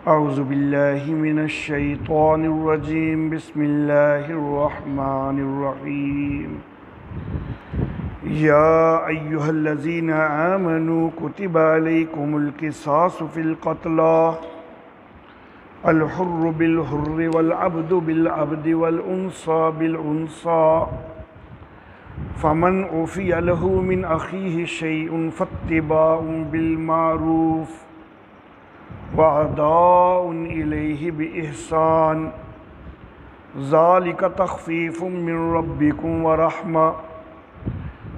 اعوذ باللہ من الشیطان الرجیم بسم اللہ الرحمن الرحیم یا ایہا الذین آمنوا کتب علیکم القصاص فی القتلى الحر بالحر والعبد بالعبد والانثى بالانثى فمن عفی لہ من اخیہ شیء فاتباع بالمعروف وَأَدَاءٌ إِلَيْهِ بِإِحْسَانٍ ذَلِكَ تَخْفِيفٌ مِّن رَّبِّكُمْ وَرَحْمَةٌ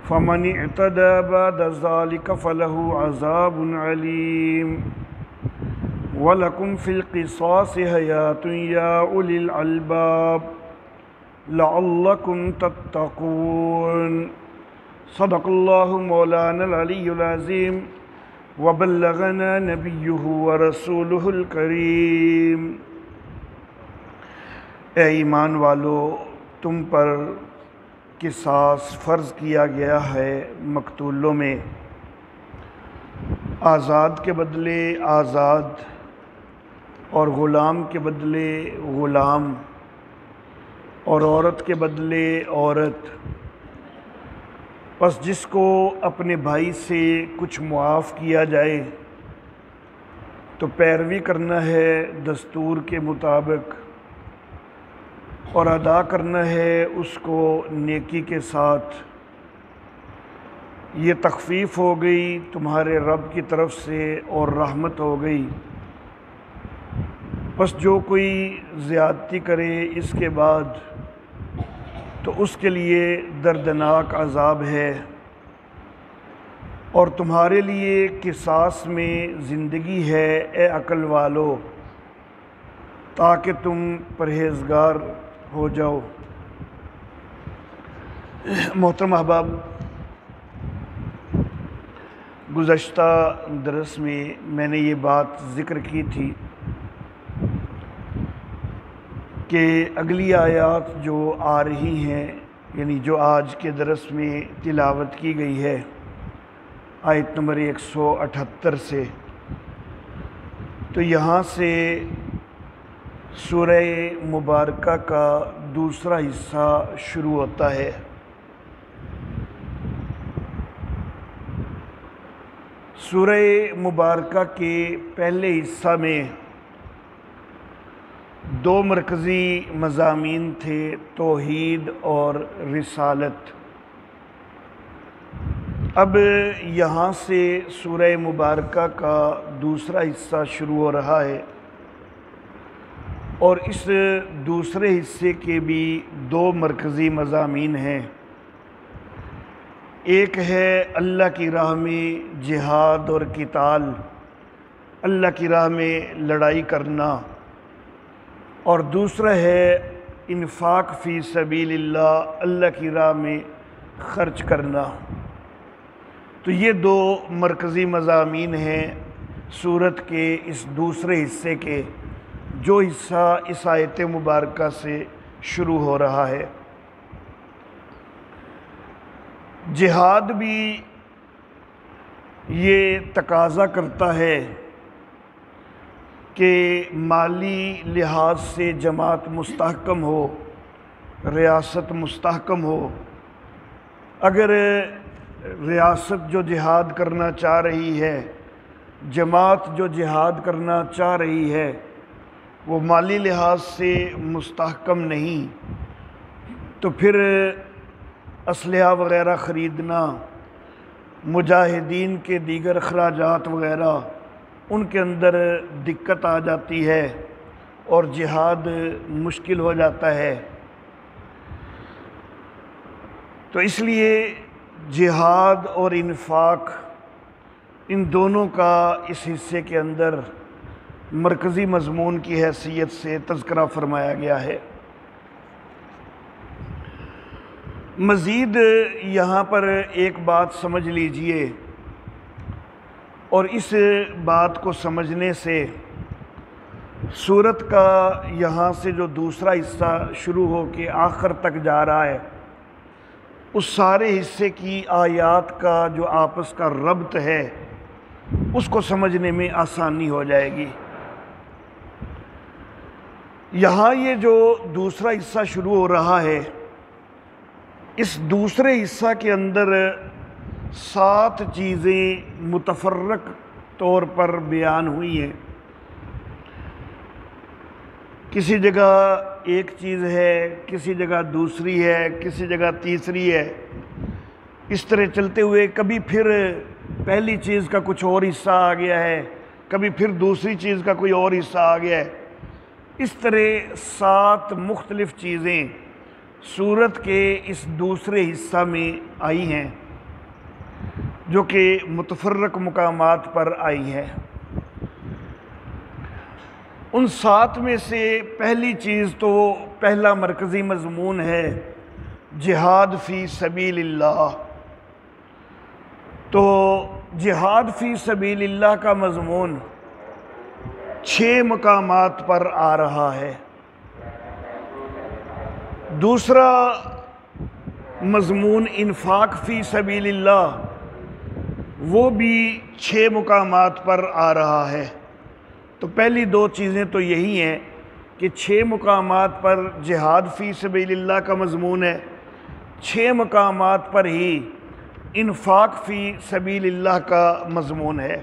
فَمَنِ اعْتَدَىٰ بَعْدَ ذَلِكَ فَلَهُ عَذَابٌ عَلِيمٌ وَلَكُمْ فِي الْقِصَاصِ حَيَاةٌ يَا أُولِي الْأَلْبَابِ لَعَلَّكُمْ تَتَّقُونَ صدق اللہ مولانا العلی العظیم وبلغنا نبیہ ورسولہ الکریم۔ اے ایمان والو، تم پر قصاص فرض کیا گیا ہے مقتولوں میں، آزاد کے بدلے آزاد اور غلام کے بدلے غلام اور عورت کے بدلے عورت۔ پس جس کو اپنے بھائی سے کچھ معاف کیا جائے تو پیروی کرنا ہے دستور کے مطابق اور ادا کرنا ہے اس کو نیکی کے ساتھ۔ یہ تخفیف ہو گئی تمہارے رب کی طرف سے اور رحمت ہو گئی۔ پس جو کوئی زیادتی کرے اس کے بعد تو اس کے لیے دردناک عذاب ہے، اور تمہارے لیے قصاص میں زندگی ہے اے عقل والو، تاکہ تم پرہیزگار ہو جاؤ۔ محترم احباب، گزشتہ درس میں نے یہ بات ذکر کی تھی کہ اگلی آیات جو آ رہی ہیں، یعنی جو آج کے درس میں تلاوت کی گئی ہے آیت نمبر 178 سے، تو یہاں سے سورہ مبارکہ کا دوسرا حصہ شروع ہوتا ہے۔ سورہ مبارکہ کے پہلے حصہ میں دو مرکزی مضامین تھے، توحید اور رسالت۔ اب یہاں سے سورہ مبارکہ کا دوسرا حصہ شروع ہو رہا ہے، اور اس دوسرے حصے کے بھی دو مرکزی مضامین ہیں۔ ایک ہے اللہ کی راہ میں جہاد اور قتال، اللہ کی راہ میں لڑائی کرنا، اور دوسرا ہے انفاق فی سبیل اللہ، اللہ کی راہ میں خرچ کرنا۔ تو یہ دو مرکزی مضامین ہیں سورت کے اس دوسرے حصے کے، جو حصہ اس آیت مبارکہ سے شروع ہو رہا ہے۔ جہاد بھی یہ تقاضا کرتا ہے کہ مالی لحاظ سے جماعت مستحکم ہو، ریاست مستحکم ہو۔ اگر ریاست جو جہاد کرنا چاہ رہی ہے، جماعت جو جہاد کرنا چاہ رہی ہے، وہ مالی لحاظ سے مستحکم نہیں، تو پھر اسلحہ وغیرہ خریدنا، مجاہدین کے دیگر اخراجات وغیرہ، ان کے اندر دقت آ جاتی ہے اور جہاد مشکل ہو جاتا ہے۔ تو اس لیے جہاد اور انفاق، ان دونوں کا اس حصے کے اندر مرکزی مضمون کی حیثیت سے تذکرہ فرمایا گیا ہے۔ مزید یہاں پر ایک بات سمجھ لیجئے، اور اس بات کو سمجھنے سے سورت کا یہاں سے جو دوسرا حصہ شروع ہو کے آخر تک جا رہا ہے، اس سارے حصے کی آیات کا جو آپس کا ربط ہے اس کو سمجھنے میں آسانی ہو جائے گی۔ یہاں یہ جو دوسرا حصہ شروع ہو رہا ہے، اس دوسرے حصہ کے اندر 7 چیزیں متفرق طور پر بیان ہوئی ہیں۔ کسی جگہ ایک چیز ہے، کسی جگہ دوسری ہے، کسی جگہ تیسری ہے، اس طرح چلتے ہوئے کبھی پھر پہلی چیز کا کچھ اور حصہ آ گیا ہے، کبھی پھر دوسری چیز کا کوئی اور حصہ آ گیا ہے۔ اس طرح 7 مختلف چیزیں سورت کے اس دوسرے حصہ میں آئی ہیں جو کہ متفرق مقامات پر آئی ہیں۔ ان 7 میں سے پہلی چیز تو پہلا مرکزی مضمون ہے جہاد فی سبیل اللہ۔ تو جہاد فی سبیل اللہ کا مضمون 6 مقامات پر آ رہا ہے۔ دوسرا مضمون انفاق فی سبیل اللہ، وہ بھی 6 مقامات پر آ رہا ہے۔ تو پہلی 2 چیزیں تو یہی ہیں کہ 6 مقامات پر جہاد فی سبیل اللہ کا مضمون ہے، 6 مقامات پر ہی انفاق فی سبیل اللہ کا مضمون ہے۔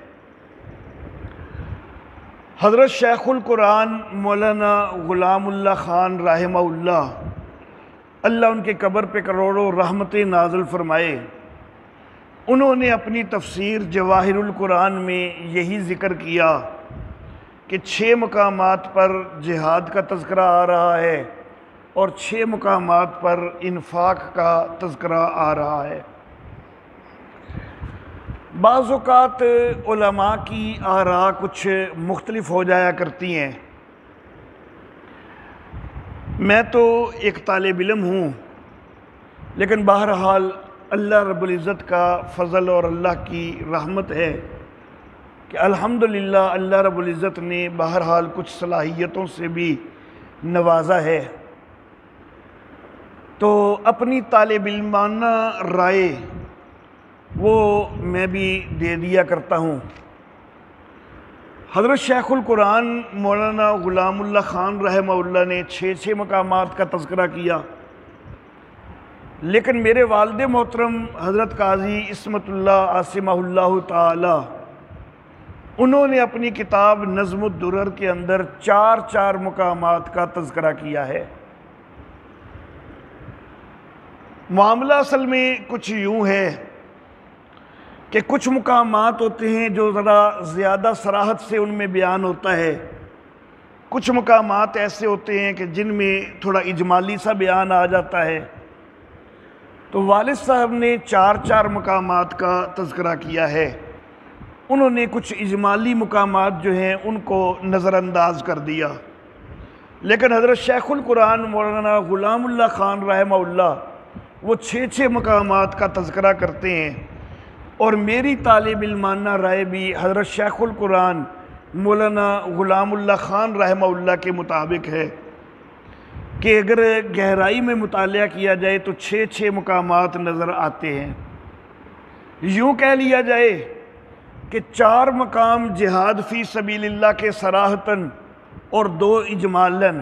حضرت شیخ القرآن مولانا غلام اللہ خان رحمہ اللہ، اللہ ان کے قبر پہ کروڑوں رحمتیں نازل فرمائے، انہوں نے اپنی تفسیر جواہر القرآن میں یہی ذکر کیا کہ 6 مقامات پر جہاد کا تذکرہ آ رہا ہے اور 6 مقامات پر انفاق کا تذکرہ آ رہا ہے۔ بعض اوقات علماء کی آراء کچھ مختلف ہو جایا کرتی ہیں۔ میں تو ایک طالب علم ہوں، لیکن بہرحال اللہ رب العزت کا فضل اور اللہ کی رحمت ہے کہ الحمدللہ اللہ رب العزت نے بہرحال کچھ صلاحیتوں سے بھی نوازا ہے۔ تو اپنی طالب علمانہ رائے وہ میں بھی دے دیا کرتا ہوں۔ حضرت شیخ القرآن مولانا غلام اللہ خان رحمہ اللہ نے 6 مقامات کا تذکرہ کیا، لیکن میرے والد محترم حضرت قاضی عصمت اللہ عاصمہ اللہ تعالی، انہوں نے اپنی کتاب نظم الدرر کے اندر 4 مقامات کا تذکرہ کیا ہے۔ معاملہ اصل میں کچھ یوں ہے کہ کچھ مقامات ہوتے ہیں جو ذرا زیادہ صراحت سے ان میں بیان ہوتا ہے، کچھ مقامات ایسے ہوتے ہیں کہ جن میں تھوڑا اجمالی سا بیان آ جاتا ہے۔ تو والد صاحب نے 4 مقامات کا تذکرہ کیا ہے، انہوں نے کچھ اجمالی مقامات جو ہیں ان کو نظر انداز کر دیا، لیکن حضرت شیخ القرآن مولانا غلام اللہ خان رحمہ اللہ وہ 6 مقامات کا تذکرہ کرتے ہیں۔ اور میری طالب علمانہ رائے بھی حضرت شیخ القرآن مولانا غلام اللہ خان رحمہ اللہ کے مطابق ہے کہ اگر گہرائی میں مطالعہ کیا جائے تو 6 مقامات نظر آتے ہیں۔ یوں کہہ لیا جائے کہ 4 مقام جہاد فی سبیل اللہ کے صراحتاً اور 2 اجمالاً،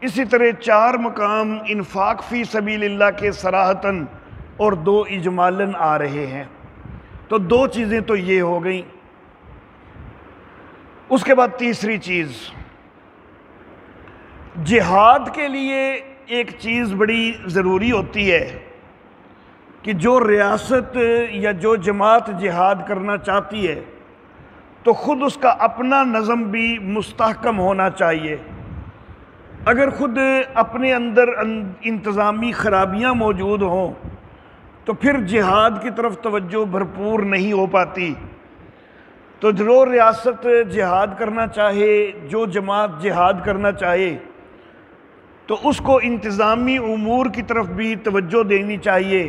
اسی طرح 4 مقام انفاق فی سبیل اللہ کے صراحتاً اور 2 اجمالاً آ رہے ہیں۔ تو 2 چیزیں تو یہ ہو گئیں۔ اس کے بعد تیسری چیز، جہاد کے لیے ایک چیز بڑی ضروری ہوتی ہے کہ جو ریاست یا جو جماعت جہاد کرنا چاہتی ہے تو خود اس کا اپنا نظم بھی مستحکم ہونا چاہیے۔ اگر خود اپنے اندر انتظامی خرابیاں موجود ہوں تو پھر جہاد کی طرف توجہ بھرپور نہیں ہو پاتی۔ تو جو ریاست جہاد کرنا چاہے، جو جماعت جہاد کرنا چاہے، تو اس کو انتظامی امور کی طرف بھی توجہ دینی چاہیے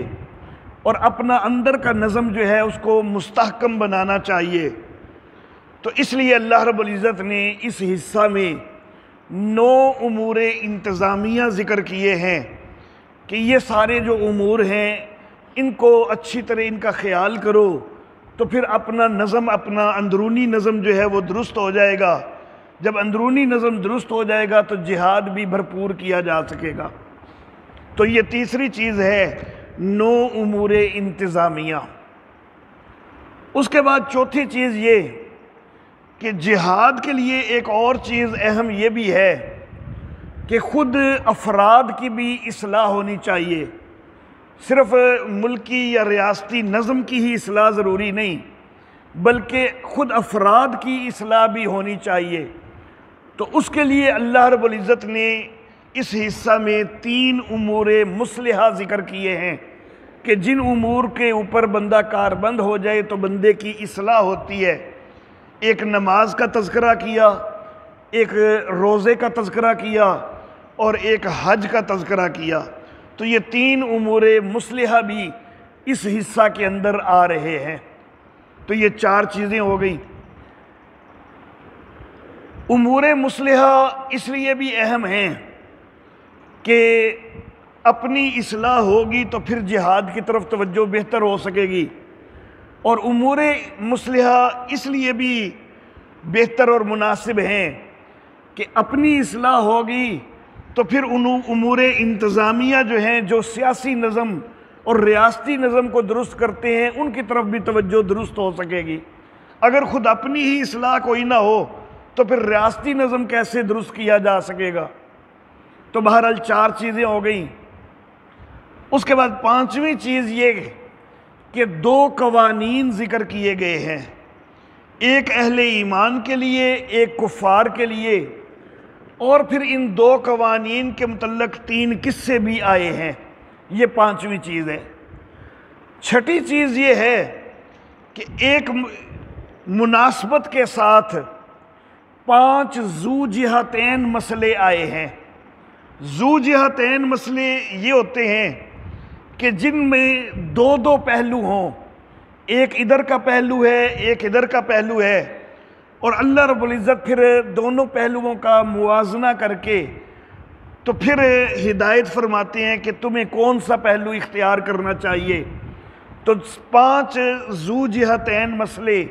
اور اپنا اندر کا نظم جو ہے اس کو مستحکم بنانا چاہیے۔ تو اس لیے اللہ رب العزت نے اس حصہ میں 9 امور انتظامیہ ذکر کیے ہیں کہ یہ سارے جو امور ہیں ان کو اچھی طرح ان کا خیال کرو تو پھر اپنا نظم، اپنا اندرونی نظم جو ہے وہ درست ہو جائے گا۔ جب اندرونی نظم درست ہو جائے گا تو جہاد بھی بھرپور کیا جا سکے گا۔ تو یہ تیسری چیز ہے 9 امور انتظامیہ۔ اس کے بعد چوتھی چیز یہ کہ جہاد کے لیے ایک اور چیز اہم یہ بھی ہے کہ خود افراد کی بھی اصلاح ہونی چاہیے۔ صرف ملکی یا ریاستی نظم کی ہی اصلاح ضروری نہیں، بلکہ خود افراد کی اصلاح بھی ہونی چاہیے۔ تو اس کے لیے اللہ رب العزت نے اس حصہ میں 3 امور مصلحہ ذکر کیے ہیں کہ جن امور کے اوپر بندہ کاربند ہو جائے تو بندے کی اصلاح ہوتی ہے۔ ایک نماز کا تذکرہ کیا، ایک روزے کا تذکرہ کیا، اور ایک حج کا تذکرہ کیا۔ تو یہ 3 امور مصلحہ بھی اس حصہ کے اندر آ رہے ہیں۔ تو یہ 4 چیزیں ہو گئیں۔ امور مصلحہ اس لیے بھی اہم ہیں کہ اپنی اصلاح ہوگی تو پھر جہاد کی طرف توجہ بہتر ہو سکے گی، اور امور مصلحہ اس لیے بھی بہتر اور مناسب ہیں کہ اپنی اصلاح ہوگی تو پھر ان امور انتظامیہ جو ہیں، جو سیاسی نظم اور ریاستی نظم کو درست کرتے ہیں، ان کی طرف بھی توجہ درست ہو سکے گی۔ اگر خود اپنی ہی اصلاح کوئی نہ ہو تو پھر ریاستی نظم کیسے درست کیا جا سکے گا؟ تو بہرحال 4 چیزیں ہو گئیں۔ اس کے بعد 5ویں چیز یہ کہ 2 قوانین ذکر کیے گئے ہیں، ایک اہل ایمان کے لیے، ایک کفار کے لیے، اور پھر ان 2 قوانین کے متعلق 3 قصے بھی آئے ہیں۔ یہ 5ویں چیز ہے۔ 6ٹھی چیز یہ ہے کہ ایک مناسبت کے ساتھ 5 ذو جہتین مسئلے آئے ہیں۔ ذو جہتین مسئلے یہ ہوتے ہیں کہ جن میں 2 پہلو ہوں، ایک ادھر کا پہلو ہے، ایک ادھر کا پہلو ہے، اور اللہ رب العزت پھر دونوں پہلوؤں کا موازنہ کر کے تو پھر ہدایت فرماتے ہیں کہ تمہیں کون سا پہلو اختیار کرنا چاہیے۔ تو 5 ذو جہتین مسئلے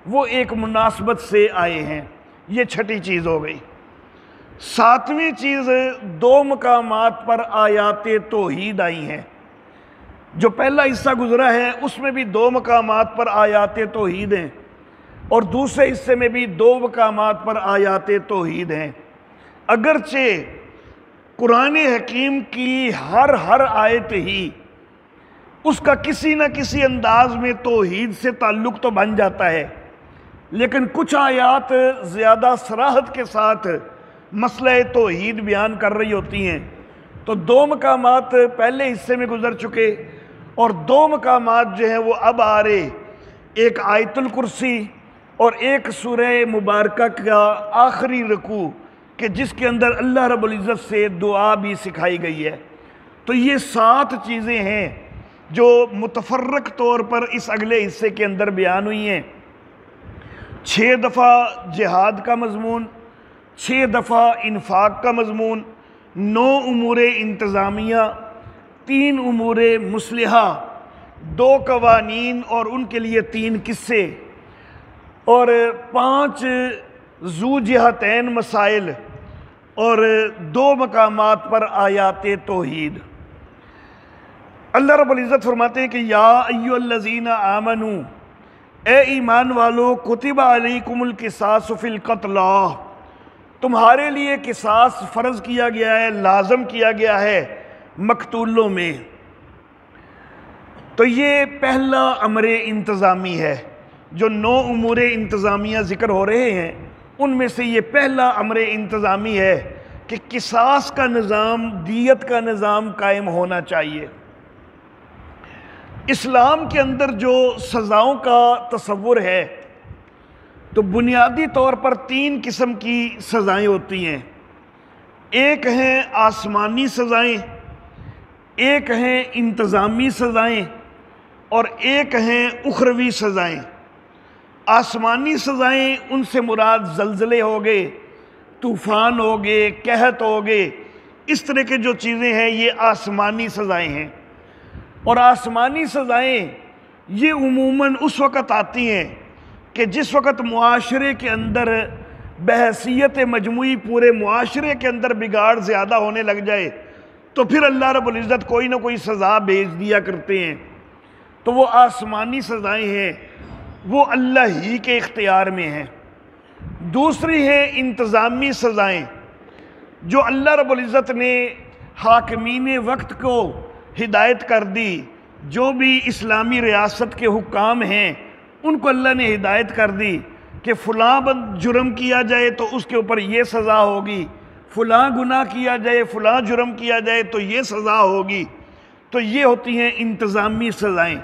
وہ ایک مناسبت سے آئے ہیں۔ یہ 6ٹھی چیز ہو گئی۔ 7ویں چیز 2 مقامات پر آیات توحید آئی ہیں۔ جو پہلا حصہ گزرا ہے اس میں بھی 2 مقامات پر آیات توحید ہیں، اور دوسرے حصے میں بھی 2 مقامات پر آیات توحید ہیں۔ اگرچہ قرآن حکیم کی ہر آیت ہی اس کا کسی نہ کسی انداز میں توحید سے تعلق تو بن جاتا ہے، لیکن کچھ آیات زیادہ صراحت کے ساتھ مسئلہ توحید بیان کر رہی ہوتی ہیں۔ تو 2 مقامات پہلے حصے میں گزر چکے، اور 2 مقامات جو ہیں وہ اب آ رہے، ایک آیت الکرسی اور ایک سورہ مبارکہ کا آخری رکوع کہ جس کے اندر اللہ رب العزت سے دعا بھی سکھائی گئی ہے۔ تو یہ 7 چیزیں ہیں جو متفرق طور پر اس اگلے حصے کے اندر بیان ہوئی ہیں۔ 6 دفعہ جہاد کا مضمون، 6 دفعہ انفاق کا مضمون، 9 امور انتظامیہ، 3 امور مصلحہ، 2 قوانین اور ان کے لیے 3 قصے، اور 5 ذو جہتین مسائل، اور 2 مقامات پر آیات توحید۔ اللہ رب العزت فرماتے ہیں کہ یا ایھا الذین آمنوا، اے ایمان والو، کتب علیکم القصاص فی القتل، تمہارے لیے قصاص فرض کیا گیا ہے، لازم کیا گیا ہے مقتولوں میں۔ تو یہ پہلا امر انتظامی ہے۔ جو 9 امور انتظامیہ ذکر ہو رہے ہیں ان میں سے یہ پہلا امر انتظامی ہے کہ قصاص کا نظام، دیت کا نظام قائم ہونا چاہیے۔ اسلام کے اندر جو سزاؤں کا تصور ہے تو بنیادی طور پر 3 قسم کی سزائیں ہوتی ہیں۔ ایک ہیں آسمانی سزائیں، ایک ہیں انتظامی سزائیں، اور ایک ہیں اخروی سزائیں۔ آسمانی سزائیں ان سے مراد زلزلے ہو گئے، طوفان ہو گئے، قحط ہو گئے، اس طرح کے جو چیزیں ہیں یہ آسمانی سزائیں ہیں۔ اور آسمانی سزائیں یہ عموماً اس وقت آتی ہیں کہ جس وقت معاشرے کے اندر بحیثیت مجموعی پورے معاشرے کے اندر بگاڑ زیادہ ہونے لگ جائے تو پھر اللہ رب العزت کوئی نہ کوئی سزا بھیج دیا کرتے ہیں۔ تو وہ آسمانی سزائیں ہیں، وہ اللہ ہی کے اختیار میں ہیں۔ دوسری ہے انتظامی سزائیں، جو اللہ رب العزت نے حاکمین وقت کو ہدایت کر دی، جو بھی اسلامی ریاست کے حکام ہیں ان کو اللہ نے ہدایت کر دی کہ فلاں جرم کیا جائے تو اس کے اوپر یہ سزا ہوگی، فلاں گناہ کیا جائے، فلاں جرم کیا جائے تو یہ سزا ہوگی۔ تو یہ ہوتی ہیں انتظامی سزائیں،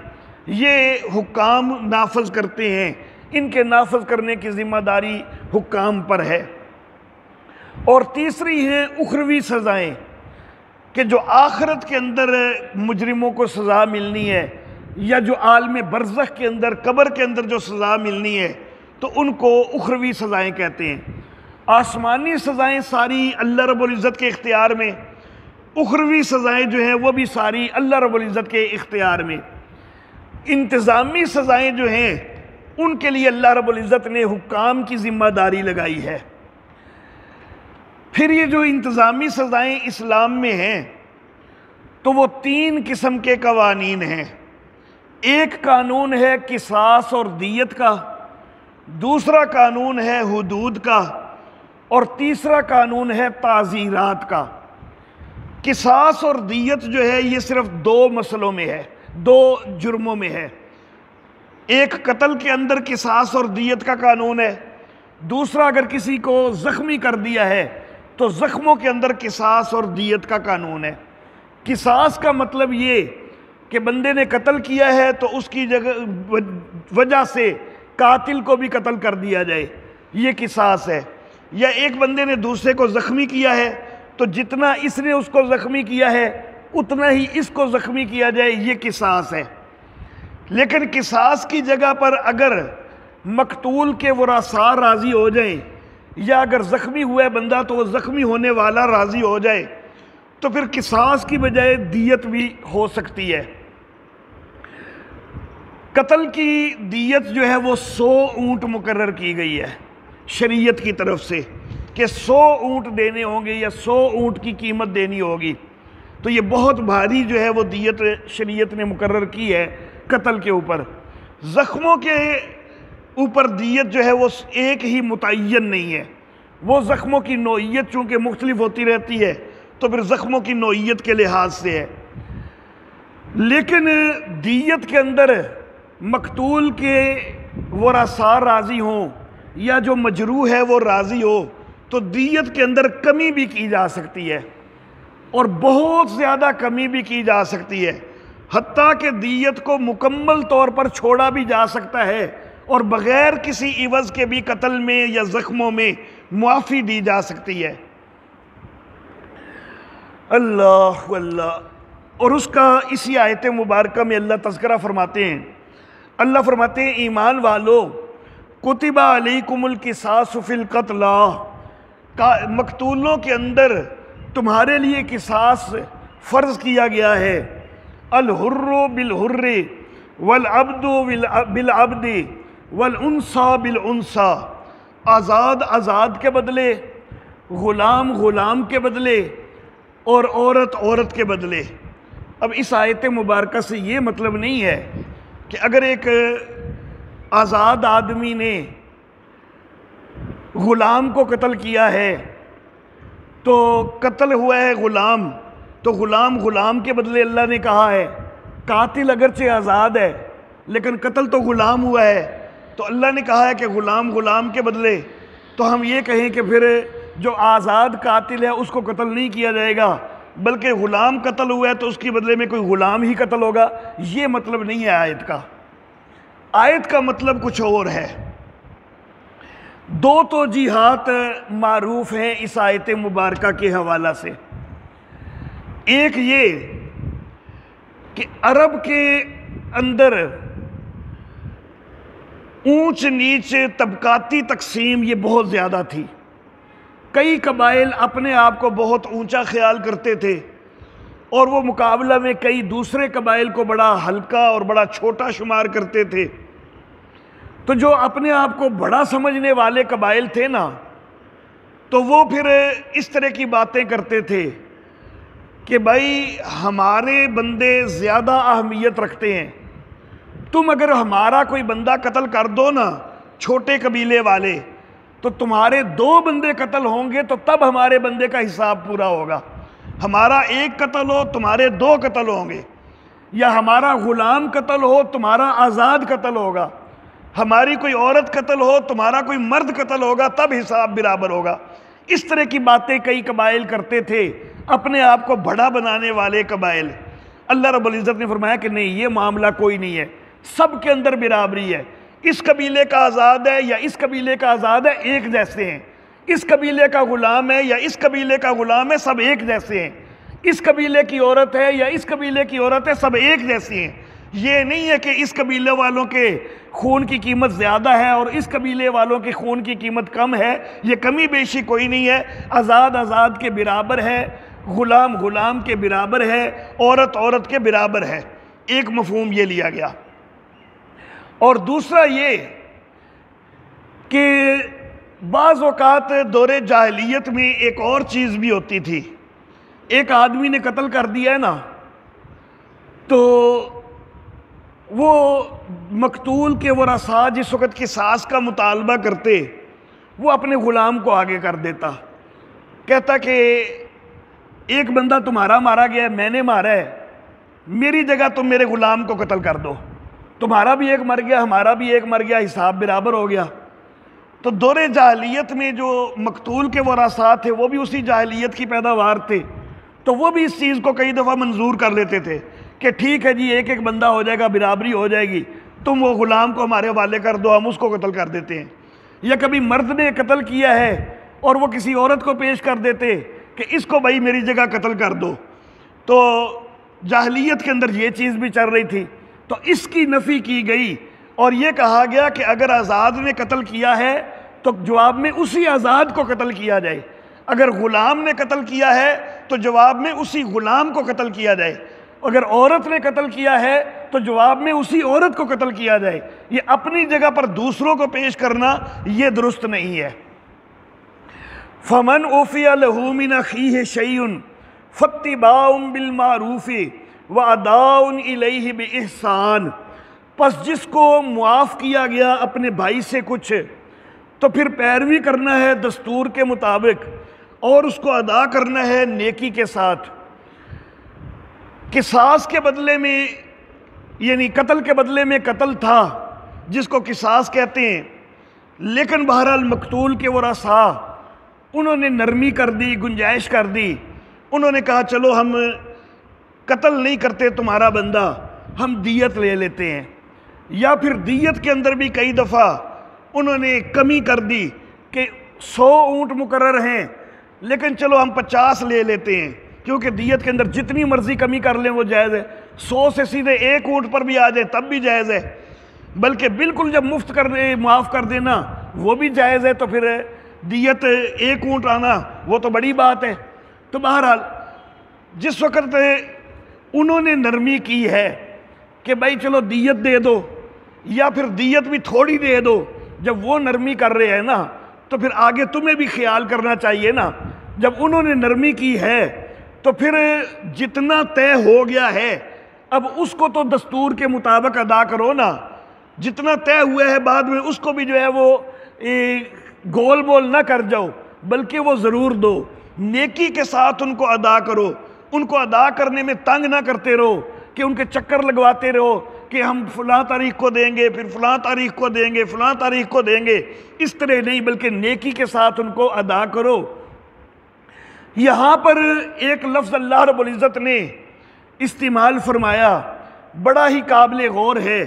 یہ حکام نافذ کرتے ہیں، ان کے نافذ کرنے کی ذمہ داری حکام پر ہے۔ اور تیسری ہیں اخروی سزائیں، کہ جو آخرت کے اندر مجرموں کو سزا ملنی ہے، یا جو عالم برزخ کے اندر قبر کے اندر جو سزا ملنی ہے تو ان کو اخروی سزائیں کہتے ہیں۔ آسمانی سزائیں ساری اللہ رب العزت کے اختیار میں، اخروی سزائیں جو ہیں وہ بھی ساری اللہ رب العزت کے اختیار میں۔ انتظامی سزائیں جو ہیں ان کے لیے اللہ رب العزت نے حکام کی ذمہ داری لگائی ہے۔ پھر یہ جو انتظامی سزائیں اسلام میں ہیں تو وہ 3 قسم کے قوانین ہیں۔ ایک قانون ہے قصاص اور دیت کا، دوسرا قانون ہے حدود کا، اور تیسرا قانون ہے تعزیرات کا۔ قصاص اور دیت جو ہے یہ صرف 2 مسئلوں میں ہے، 2 جرموں میں ہے۔ ایک قتل کے اندر قصاص اور دیت کا قانون ہے، دوسرا اگر کسی کو زخمی کر دیا ہے تو زخموں کے اندر قصاص اور دیت کا قانون ہے۔ قصاص کا مطلب یہ کہ بندے نے قتل کیا ہے تو اس کی وجہ سے قاتل کو بھی قتل کر دیا جائے، یہ قصاص ہے۔ یا ایک بندے نے دوسرے کو زخمی کیا ہے تو جتنا اس نے اس کو زخمی کیا ہے اتنا ہی اس کو زخمی کیا جائے، یہ قصاص ہے۔ لیکن قصاص کی جگہ پر اگر مقتول کے ورثاء راضی ہو جائیں، یا اگر زخمی ہوا ہے بندہ تو وہ زخمی ہونے والا راضی ہو جائے تو پھر قصاص کی بجائے دیت بھی ہو سکتی ہے۔ قتل کی دیت جو ہے وہ 100 اونٹ مقرر کی گئی ہے شریعت کی طرف سے، کہ 100 اونٹ دینے ہوں گے یا 100 اونٹ کی قیمت دینی ہوگی۔ تو یہ بہت بھاری جو ہے وہ دیت شریعت نے مقرر کی ہے قتل کے اوپر۔ زخموں کے اوپر دیت جو ہے وہ ایک ہی متعین نہیں ہے، وہ زخموں کی نوعیت چونکہ مختلف ہوتی رہتی ہے تو پھر زخموں کی نوعیت کے لحاظ سے ہے۔ لیکن دیت کے اندر مقتول کے ورثاء راضی ہوں یا جو مجروح ہے وہ راضی ہو تو دیت کے اندر کمی بھی کی جا سکتی ہے، اور بہت زیادہ کمی بھی کی جا سکتی ہے، حتیٰ کہ دیت کو مکمل طور پر چھوڑا بھی جا سکتا ہے اور بغیر کسی عوض کے بھی قتل میں یا زخموں میں معافی دی جا سکتی ہے۔ اللہ اللہ۔ اور اس کا اسی آیت مبارکہ میں اللہ تذکرہ فرماتے ہیں، اللہ فرماتے ہیں ایمان والو کتب علیکم القصاص فی القتل، مقتولوں کے اندر تمہارے لیے قصاص فرض کیا گیا ہے۔ الحر بالحر والعبد بالعبد والانثى بالانثى، آزاد آزاد کے بدلے، غلام غلام کے بدلے، اور عورت عورت کے بدلے۔ اب اس آیت مبارکہ سے یہ مطلب نہیں ہے کہ اگر ایک آزاد آدمی نے غلام کو قتل کیا ہے تو قتل ہوا ہے غلام، تو غلام غلام کے بدلے اللہ نے کہا ہے، قاتل اگرچہ آزاد ہے لیکن قتل تو غلام ہوا ہے تو اللہ نے کہا ہے کہ غلام غلام کے بدلے، تو ہم یہ کہیں کہ پھر جو آزاد قاتل ہے اس کو قتل نہیں کیا جائے گا بلکہ غلام قتل ہوا ہے تو اس کے بدلے میں کوئی غلام ہی قتل ہوگا، یہ مطلب نہیں ہے آیت کا۔ آیت کا مطلب کچھ اور ہے۔ 2 توجیہات معروف ہیں اس آیت مبارکہ کے حوالہ سے۔ ایک یہ کہ عرب کے اندر اونچ نیچ طبقاتی تقسیم یہ بہت زیادہ تھی۔ کئی قبائل اپنے آپ کو بہت اونچا خیال کرتے تھے اور وہ مقابلہ میں کئی دوسرے قبائل کو بڑا ہلکا اور بڑا چھوٹا شمار کرتے تھے، تو جو اپنے آپ کو بڑا سمجھنے والے قبائل تھے نا، تو وہ پھر اس طرح کی باتیں کرتے تھے کہ بھائی ہمارے بندے زیادہ اہمیت رکھتے ہیں، تم اگر ہمارا کوئی بندہ قتل کر دو نا چھوٹے قبیلے والے، تو تمہارے 2 بندے قتل ہوں گے تو تب ہمارے بندے کا حساب پورا ہوگا، ہمارا 1 قتل ہو تمہارے 2 قتل ہوں گے، یا ہمارا غلام قتل ہو تمہارا آزاد قتل ہوگا، ہماری کوئی عورت قتل ہو تمہارا کوئی مرد قتل ہوگا، تب حساب برابر ہوگا۔ اس طرح کی باتیں کئی قبائل کرتے تھے، اپنے آپ کو بڑا بنانے والے قبائل۔ اللہ رب العزت نے فرمایا کہ نہیں، یہ معاملہ کوئی نہیں ہے، سب کے اندر برابری ہے، اس قبیلے کا آزاد ہے یا اس قبیلے کا آزاد ہے، ایک جیسے ہیں، اس قبیلے کا غلام ہے یا اس قبیلے کا غلام ہے، سب ایک جیسے ہیں، اس قبیلے کی عورت ہے یا اس قبیلے کی عورت ہے، سب ایک جیسی ہیں۔ یہ نہیں ہے کہ اس قبیلے والوں کے خون کی قیمت زیادہ ہے اور اس قبیلے والوں کے خون کی قیمت کم ہے، یہ کمی بیشی کوئی نہیں ہے، آزاد آزاد کے برابر ہے، غلام غلام کے برابر ہے، عورت عورت کے برابر ہے۔ ایک مفہوم یہ لیا گیا۔ اور دوسرا یہ کہ بعض اوقات دور جاہلیت میں ایک اور چیز بھی ہوتی تھی، ایک آدمی نے قتل کر دیا ہے نا، تو وہ مقتول کے ورثاء جس وقت قصاص کا مطالبہ کرتے، وہ اپنے غلام کو آگے کر دیتا، کہتا کہ ایک بندہ تمہارا مارا گیا ہے، میں نے مارا ہے، میری جگہ تم میرے غلام کو قتل کر دو، تمہارا بھی ایک مر گیا ہمارا بھی ایک مر گیا، حساب برابر ہو گیا۔ تو دور جاہلیت میں جو مقتول کے ورثاء تھے وہ بھی اسی جاہلیت کی پیداوار تھے، تو وہ بھی اس چیز کو کئی دفعہ منظور کر لیتے تھے کہ ٹھیک ہے جی، ایک ایک بندہ ہو جائے گا، برابری ہو جائے گی، تم وہ غلام کو ہمارے حوالے کر دو، ہم اس کو قتل کر دیتے ہیں۔ یا کبھی مرد نے قتل کیا ہے اور وہ کسی عورت کو پیش کر دیتے کہ اس کو بھائی میری جگہ قتل کر دو، تو جاہلیت کے اندر یہ چیز بھی چل رہی تھی، تو اس کی نفی کی گئی اور یہ کہا گیا کہ اگر آزاد نے قتل کیا ہے تو جواب میں اسی آزاد کو قتل کیا جائے، اگر غلام نے قتل کیا ہے تو جواب میں اسی غلام کو قتل کیا جائے، اگر عورت نے قتل کیا ہے تو جواب میں اسی عورت کو قتل کیا جائے۔ یہ اپنی جگہ پر دوسروں کو پیش کرنا یہ درست نہیں ہے۔ فَمَنْ أُوفِيَ لَهُ مِنْ أَخِيهِ شَيْءٌ فَاتِّبَاعٌ بِالْمَعْرُوفِ وَأَدَاءٌ إِلَيْهِ بِإِحْسَانٍ، پس جس کو معاف کیا گیا اپنے بھائی سے کچھ، تو پھر پیروی کرنا ہے دستور کے مطابق اور اس کو ادا کرنا ہے نیکی کے ساتھ۔ قصاص کے بدلے میں، یعنی قتل کے بدلے میں قتل تھا جس کو قصاص کہتے ہیں، لیکن بہرحال مقتول کے ورثاء انہوں نے نرمی کر دی، گنجائش کر دی، انہوں نے کہا چلو ہم قتل نہیں کرتے تمہارا بندہ، ہم دیت لے لیتے ہیں، یا پھر دیت کے اندر بھی کئی دفعہ انہوں نے کمی کر دی کہ 100 اونٹ مقرر ہیں لیکن چلو ہم 50 لے لیتے ہیں، کیونکہ دیت کے اندر جتنی مرضی کمی کر لیں وہ جائز ہے، 100 سے سیدھے 1 اونٹ پر بھی آ جائے تب بھی جائز ہے، بلکہ بالکل جب مفت کر دے، معاف کر دینا وہ بھی جائز ہے، تو پھر دیت 1 اونٹ آنا وہ تو بڑی بات ہے۔ تو بہرحال جس وقت انہوں نے نرمی کی ہے کہ بھائی چلو دیت دے دو یا پھر دیت بھی تھوڑی دے دو، جب وہ نرمی کر رہے ہیں نا تو پھر آگے تمہیں بھی خیال کرنا چاہیے نا۔ جب انہوں نے نرمی کی ہے تو پھر جتنا طے ہو گیا ہے اب اس کو تو دستور کے مطابق ادا کرو نا، جتنا طے ہوا ہے بعد میں اس کو بھی جو ہے وہ گول بول نہ کر جاؤ، بلکہ وہ ضرور دو، نیکی کے ساتھ ان کو ادا کرو، ان کو ادا کرنے میں تنگ نہ کرتے رہو کہ ان کے چکر لگواتے رہو کہ ہم فلاں تاریخ کو دیں گے، پھر فلاں تاریخ کو دیں گے، فلاں تاریخ کو دیں گے، اس طرح نہیں، بلکہ نیکی کے ساتھ ان کو ادا کرو۔ یہاں پر ایک لفظ اللہ رب العزت نے استعمال فرمایا بڑا ہی قابل غور ہے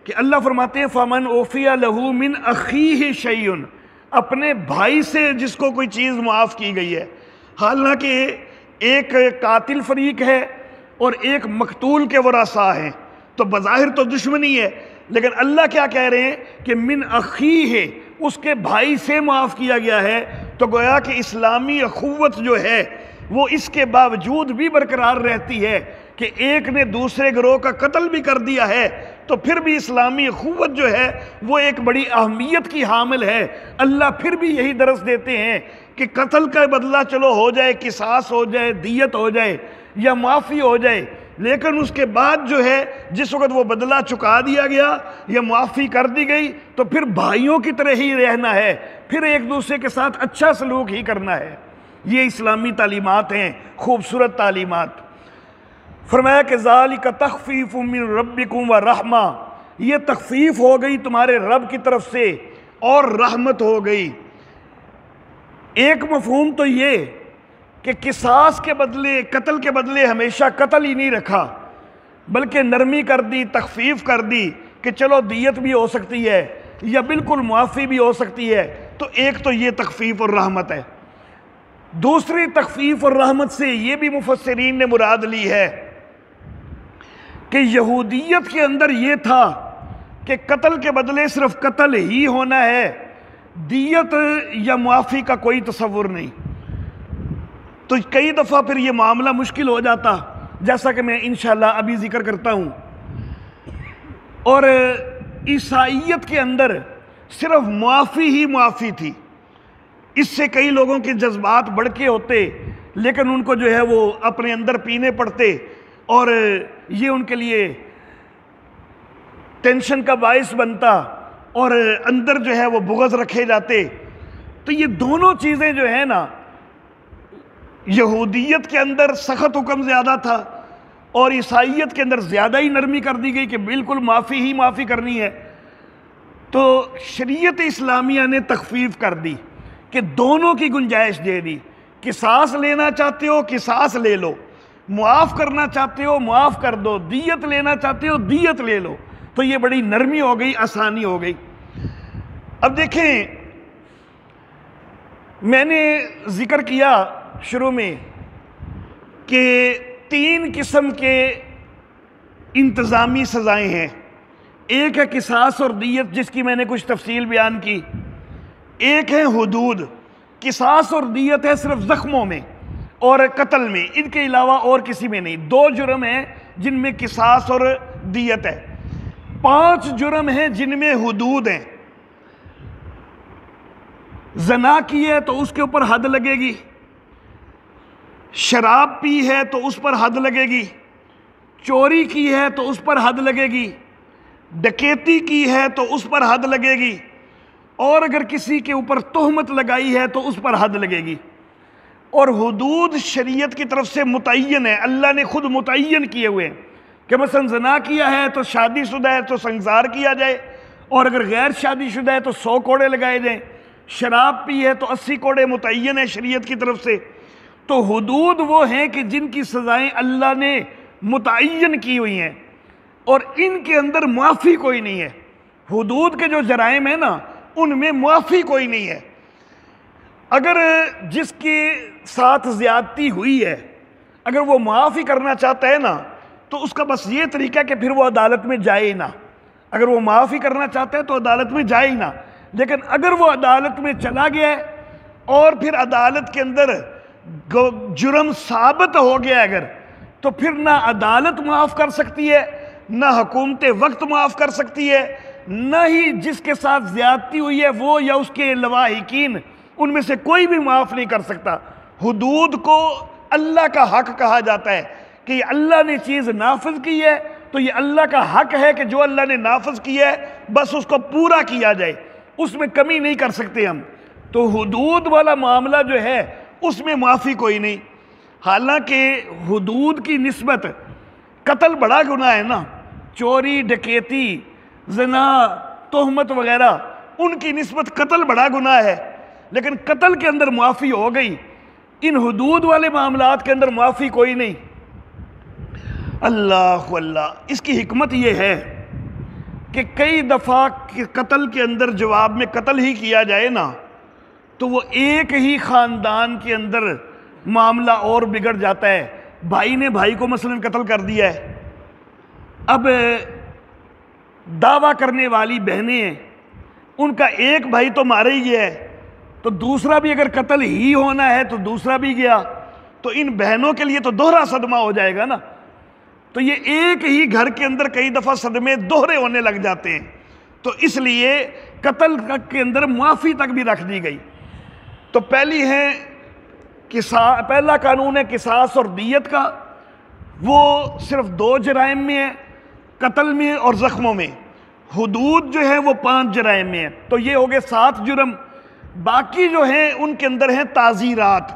کہ اللہ فرماتے ہیں فَمَنْ أُوفِيَ لَهُ مِنْ أَخِيهِ شَيْءٌ، اپنے بھائی سے جس کو کوئی چیز معاف کی گئی ہے، حالانکہ ایک قاتل فریق ہے اور ایک مقتول کے ورثاء ہیں، تو بظاہر تو دشمنی ہے، لیکن اللہ کیا کہہ رہے ہیں کہ من اخیہ، اس کے بھائی سے معاف کیا گیا ہے، تو گویا کہ اسلامی اخوت جو ہے وہ اس کے باوجود بھی برقرار رہتی ہے کہ ایک نے دوسرے گروہ کا قتل بھی کر دیا ہے تو پھر بھی اسلامی اخوت جو ہے وہ ایک بڑی اہمیت کی حامل ہے۔ اللہ پھر بھی یہی درس دیتے ہیں کہ قتل کا بدلہ چلو ہو جائے، قصاص ہو جائے، دیت ہو جائے یا معافی ہو جائے، لیکن اس کے بعد جو ہے جس وقت وہ بدلہ چکا دیا گیا یا معافی کر دی گئی تو پھر بھائیوں کی طرح ہی رہنا ہے، پھر ایک دوسرے کے ساتھ اچھا سلوک ہی کرنا ہے۔ یہ اسلامی تعلیمات ہیں، خوبصورت تعلیمات۔ فرمایا کہ ذالک تخفیف من ربکم ورحمہ، یہ تخفیف ہو گئی تمہارے رب کی طرف سے اور رحمت ہو گئی۔ ایک مفہوم تو یہ کہ قصاص کے بدلے، قتل کے بدلے ہمیشہ قتل ہی نہیں رکھا، بلکہ نرمی کر دی، تخفیف کر دی کہ چلو دیت بھی ہو سکتی ہے یا بالکل معافی بھی ہو سکتی ہے۔ تو ایک تو یہ تخفیف اور رحمت ہے۔ دوسری تخفیف اور رحمت سے یہ بھی مفسرین نے مراد لی ہے کہ یہودیت کے اندر یہ تھا کہ قتل کے بدلے صرف قتل ہی ہونا ہے، دیت یا معافی کا کوئی تصور نہیں۔ تو کئی دفعہ پھر یہ معاملہ مشکل ہو جاتا، جیسا کہ میں انشاءاللہ ابھی ذکر کرتا ہوں۔ اور عیسائیت کے اندر صرف معافی ہی معافی تھی، اس سے کئی لوگوں کے جذبات بڑھکے ہوتے، لیکن ان کو جو ہے وہ اپنے اندر پینے پڑتے اور یہ ان کے لیے ٹینشن کا باعث بنتا اور اندر جو ہے وہ بغض رکھے جاتے۔ تو یہ دونوں چیزیں جو ہیں نا، یہودیت کے اندر سخت حکم زیادہ تھا اور عیسائیت کے اندر زیادہ ہی نرمی کر دی گئی کہ بالکل معافی ہی معافی کرنی ہے۔ تو شریعت اسلامیہ نے تخفیف کر دی کہ دونوں کی گنجائش دے دی، قصاص لینا چاہتے ہو قصاص لے لو، معاف کرنا چاہتے ہو معاف کر دو، دیت لینا چاہتے ہو دیت لے لو۔ تو یہ بڑی نرمی ہو گئی، آسانی ہو گئی۔ اب دیکھیں، میں نے ذکر کیا شروع میں کہ 3 قسم کے انتظامی سزائیں ہیں۔ ایک ہے قصاص اور دیت، جس کی میں نے کچھ تفصیل بیان کی۔ ایک ہے حدود، قصاص اور دیت ہے صرف زخموں میں اور قتل میں، ان کے علاوہ اور کسی میں نہیں۔ 2 جرم ہیں جن میں قصاص اور دیت ہے، 5 جرم ہیں جن میں حدود ہیں۔ زنا کی ہے تو اس کے اوپر حد لگے گی، شراب پی ہے تو اس پر حد لگے گی، چوری کی ہے تو اس پر حد لگے گی، ڈکیتی کی ہے تو اس پر حد لگے گی، اور اگر کسی کے اوپر تہمت لگائی ہے تو اس پر حد لگے گی۔ اور حدود شریعت کی طرف سے متعین ہے، اللہ نے خود متعین کیے ہوئے ہیں کہ مثلا زنا کیا ہے تو شادی شدہ ہے تو سنگسار کیا جائے، اور اگر غیر شادی شدہ ہے تو 100 کوڑے لگائے جائیں، شراب پی ہے تو 80 کوڑے متعین ہے شریعت کی طرف سے۔ تو حدود وہ ہیں کہ جن کی سزائیں اللہ نے متعین کی ہوئی ہیں اور ان کے اندر معافی کوئی نہیں ہے۔ حدود کے جو جرائم ہیں نا، ان میں معافی کوئی نہیں ہے۔ اگر جس کے ساتھ زیادتی ہوئی ہے اگر وہ معافی کرنا چاہتا ہے نا، تو اس کا بس یہ طریقہ کہ پھر وہ عدالت میں جائے ہی نہ۔ اگر وہ معافی کرنا چاہتا ہے تو عدالت میں جائے ہی نہ، لیکن اگر وہ عدالت میں چلا گیا ہے اور پھر عدالت کے اندر جرم ثابت ہو گیا اگر، تو پھر نہ عدالت معاف کر سکتی ہے، نہ حکومت وقت معاف کر سکتی ہے، نہ ہی جس کے ساتھ زیادتی ہوئی ہے وہ یا اس کے لواحقین، ان میں سے کوئی بھی معاف نہیں کر سکتا۔ حدود کو اللہ کا حق کہا جاتا ہے کہ یہ اللہ نے چیز نافذ کی ہے تو یہ اللہ کا حق ہے کہ جو اللہ نے نافذ کیا ہے بس اس کو پورا کیا جائے، اس میں کمی نہیں کر سکتے ہم۔ تو حدود والا معاملہ جو ہے اس میں معافی کوئی نہیں۔ حالانکہ حدود کی نسبت قتل بڑا گناہ ہے نا، چوری، ڈکیتی، زنا، تہمت وغیرہ، ان کی نسبت قتل بڑا گناہ ہے، لیکن قتل کے اندر معافی ہو گئی، ان حدود والے معاملات کے اندر معافی کوئی نہیں۔ اللہ اللہ، اس کی حکمت یہ ہے کہ کئی دفعہ قتل کے اندر جواب میں قتل ہی کیا جائے نا، تو وہ ایک ہی خاندان کے اندر معاملہ اور بگڑ جاتا ہے۔ بھائی نے بھائی کو مثلا قتل کر دیا ہے، اب دعویٰ کرنے والی بہنیں ہیں، ان کا ایک بھائی تو مارا ہی گیا ہے، تو دوسرا بھی اگر قتل ہی ہونا ہے تو دوسرا بھی گیا، تو ان بہنوں کے لیے تو دوہرا صدمہ ہو جائے گا نا. تو یہ ایک ہی گھر کے اندر کئی دفعہ صدمے دوہرے ہونے لگ جاتے ہیں. تو اس لیے قتل کے اندر معافی تک بھی رکھ دی گئی. تو پہلا قانون ہے قصاص اور دیت کا، وہ صرف 2 جرائم میں ہے، قتل میں اور زخموں میں. حدود جو ہے وہ 5 جرائم میں ہے. تو یہ ہو گئے 7 جرم. باقی جو ہیں ان کے اندر ہیں تعزیرات.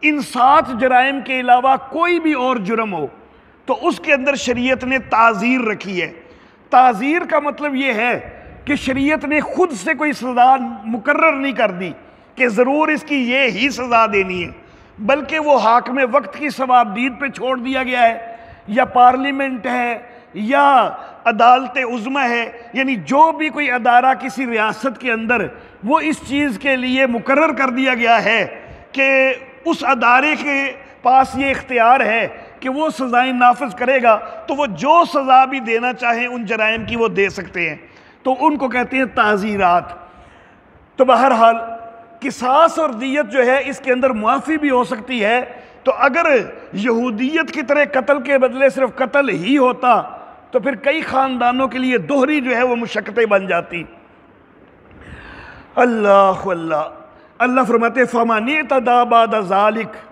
ان 7 جرائم کے علاوہ کوئی بھی اور جرم ہو تو اس کے اندر شریعت نے تعزیر رکھی ہے. تعزیر کا مطلب یہ ہے کہ شریعت نے خود سے کوئی سزا مقرر نہیں کر دی کہ ضرور اس کی یہ ہی سزا دینی ہے، بلکہ وہ حاکم وقت کی ثوابدید پہ چھوڑ دیا گیا ہے، یا پارلیمنٹ ہے یا عدالت عظمیٰ ہے، یعنی جو بھی کوئی ادارہ کسی ریاست کے اندر وہ اس چیز کے لیے مقرر کر دیا گیا ہے کہ اس ادارے کے پاس یہ اختیار ہے کہ وہ سزائیں نافذ کرے گا، تو وہ جو سزا بھی دینا چاہیں ان جرائم کی وہ دے سکتے ہیں. تو ان کو کہتے ہیں تعزیرات. تو بہرحال قصاص اور دیت جو ہے اس کے اندر معافی بھی ہو سکتی ہے. تو اگر یہودیت کی طرح قتل کے بدلے صرف قتل ہی ہوتا تو پھر کئی خاندانوں کے لیے دوہری جو ہے وہ مشقتیں بن جاتی. اللہ اللہ اللہ فرماتے فَمَنِ اعْتَدَىٰ بَعْدَ ذَلِكَ،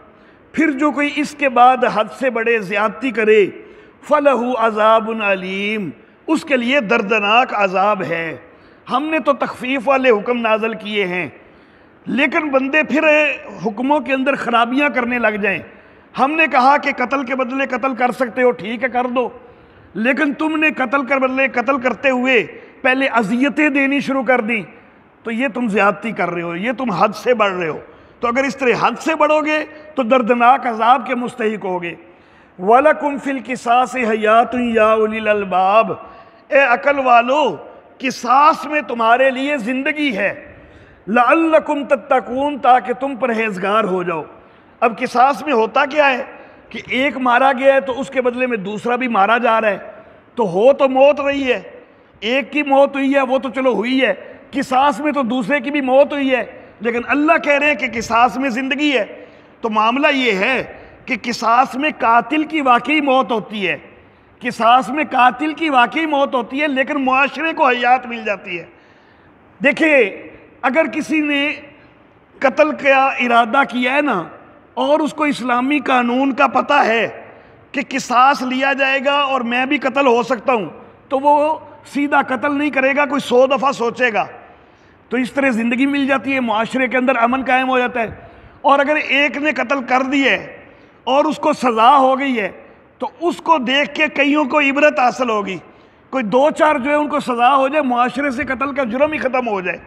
پھر جو کوئی اس کے بعد حد سے بڑے زیادتی کرے، فَلَهُ عَذَابٌ عَلِيمٌ، اس کے لیے دردناک عذاب ہے. ہم نے تو تخفیف والے حکم نازل کیے ہیں، لیکن بندے پھر حکموں کے اندر خرابیاں کرنے لگ جائیں. ہم نے کہا کہ قتل کے بدلے قتل کر سکتے ہو، ٹھیک ہے کر دو، لیکن تم نے قتل کے بدلے قتل کرتے ہوئے پہلے اذیتیں دینی شروع کر دی، تو یہ تم زیادتی کر رہے ہو، یہ تم حد سے بڑھ رہے ہو. تو اگر اس طرح حد سے بڑھو گے تو دردناک عذاب کے مستحق ہوگے. وَلَكُمْ فِي الْقِصَاصِ حَيَاتٌ يَا أُولِي الْأَلْبَابِ، اے عقل والو قصاص میں تمہارے لیے زندگی ہے. لَعَلَّكُمْ تَتَّقُونَ، تاکہ تم پرہیزگار ہو جاؤ. اب قصاص میں ہوتا کیا ہے کہ ایک مارا گیا ہے تو اس کے بدلے میں دوسرا بھی مارا جا رہا ہے. تو موت رہی ہے، ایک کی موت ہوئی ہے وہ تو چلو ہوئی ہے، قصاص میں تو دوسرے کی بھی موت ہوئی ہے، لیکن اللہ کہہ رہے ہیں کہ قصاص میں زندگی ہے. تو معاملہ یہ ہے کہ قصاص میں قاتل کی واقعی موت ہوتی ہے، قصاص میں قاتل کی واقعی موت ہوتی ہے، لیکن معاشرے کو حیات مل جاتی ہے. دیکھیں اگر کسی نے قتل کا ارادہ کیا ہے نا اور اس کو اسلامی قانون کا پتہ ہے کہ قصاص لیا جائے گا اور میں بھی قتل ہو سکتا ہوں، تو وہ سیدھا قتل نہیں کرے گا، کوئی 100 دفعہ سوچے گا. تو اس طرح زندگی مل جاتی ہے، معاشرے کے اندر امن قائم ہو جاتا ہے. اور اگر ایک نے قتل کر دی ہے اور اس کو سزا ہو گئی ہے تو اس کو دیکھ کے کئیوں کو عبرت حاصل ہوگی، کوئی 2-4 جو ہے ان کو سزا ہو جائے، معاشرے سے قتل کا جرم ہی ختم ہو جائے.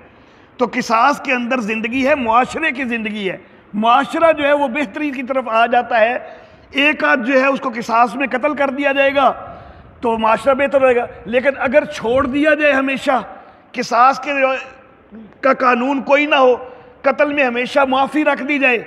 تو قصاص کے اندر زندگی ہے، معاشرے کی زندگی ہے. معاشرہ جو ہے وہ بہتری کی طرف آ جاتا ہے. ایک آدھ جو ہے اس کو قصاص میں قتل کر دیا جائے گا تو معاشرہ بہتر رہے گا. لیکن اگر چھوڑ دیا جائے ہمیشہ قصاص کا قانون کوئی نہ ہو، قتل میں ہمیشہ معافی رکھ دی جائے،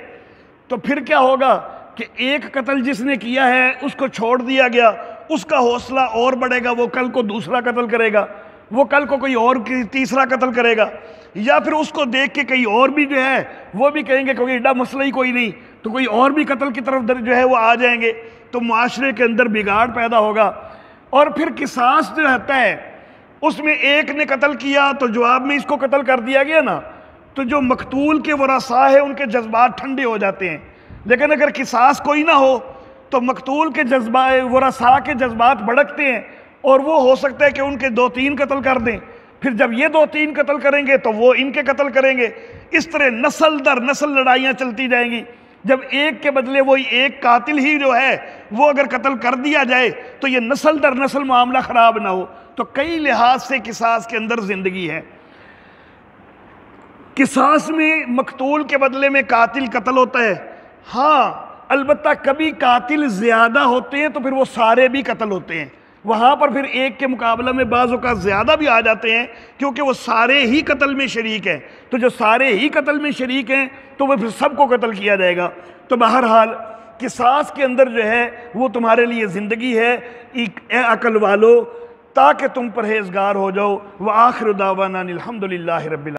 تو پھر کیا ہوگا کہ ایک قتل جس نے کیا ہے اس کو چھوڑ دیا گیا، اس کا حوصلہ اور بڑھے گا، وہ کل کو دوسرا قتل کرے گا، وہ کل کو کوئی اور تیسرا قتل کرے گا، یا پھر اس کو دیکھ کے کئی اور بھی جو ہے وہ بھی کہیں گے کوئی ایڈا مسئلہ ہی کوئی نہیں، تو کوئی اور بھی قتل کی طرف جو ہے وہ آ جائیں گے. تو معاشرے کے اندر بگاڑ پیدا ہوگا. اور پھر قصاص جو رہتا ہے اس میں ایک نے قتل کیا تو جواب میں اس کو قتل کر دیا گیا نا، تو جو مقتول کے ورثاء ہیں ان کے جذبات ٹھنڈے ہو جاتے ہیں. لیکن اگر قصاص کوئی نہ ہو تو مقتول کے ورثاء کے جذبات بھڑکتے ہیں اور وہ ہو سکتا ہے کہ ان کے 2-3 قتل کر دیں. پھر جب یہ 2-3 قتل کریں گے تو وہ ان کے قتل کریں گے. اس طرح نسل در نسل لڑائیاں چلتی جائیں گی. جب ایک کے بدلے وہی ایک قاتل ہی جو ہے وہ اگر قتل کر دیا جائے تو یہ نسل در نسل معاملہ خراب نہ ہو. تو کئی لحاظ سے قصاص کے اندر زندگی ہے. قصاص میں مقتول کے بدلے میں قاتل قتل ہوتا ہے. ہاں البتہ کبھی قاتل زیادہ ہوتے ہیں تو پھر وہ سارے بھی قتل ہوتے ہیں. وہاں پر پھر ایک کے مقابلہ میں بعض اوقات زیادہ بھی آ جاتے ہیں کیونکہ وہ سارے ہی قتل میں شریک ہیں. تو جو سارے ہی قتل میں شریک ہیں تو وہ پھر سب کو قتل کیا جائے گا. تو بہرحال قصاص کے اندر جو ہے وہ تمہارے لیے زندگی ہے اے عقل والو، تاکہ تم پرہیزگار ہو جاؤ. وآخر دعوانا الحمدللہ رب العالمین.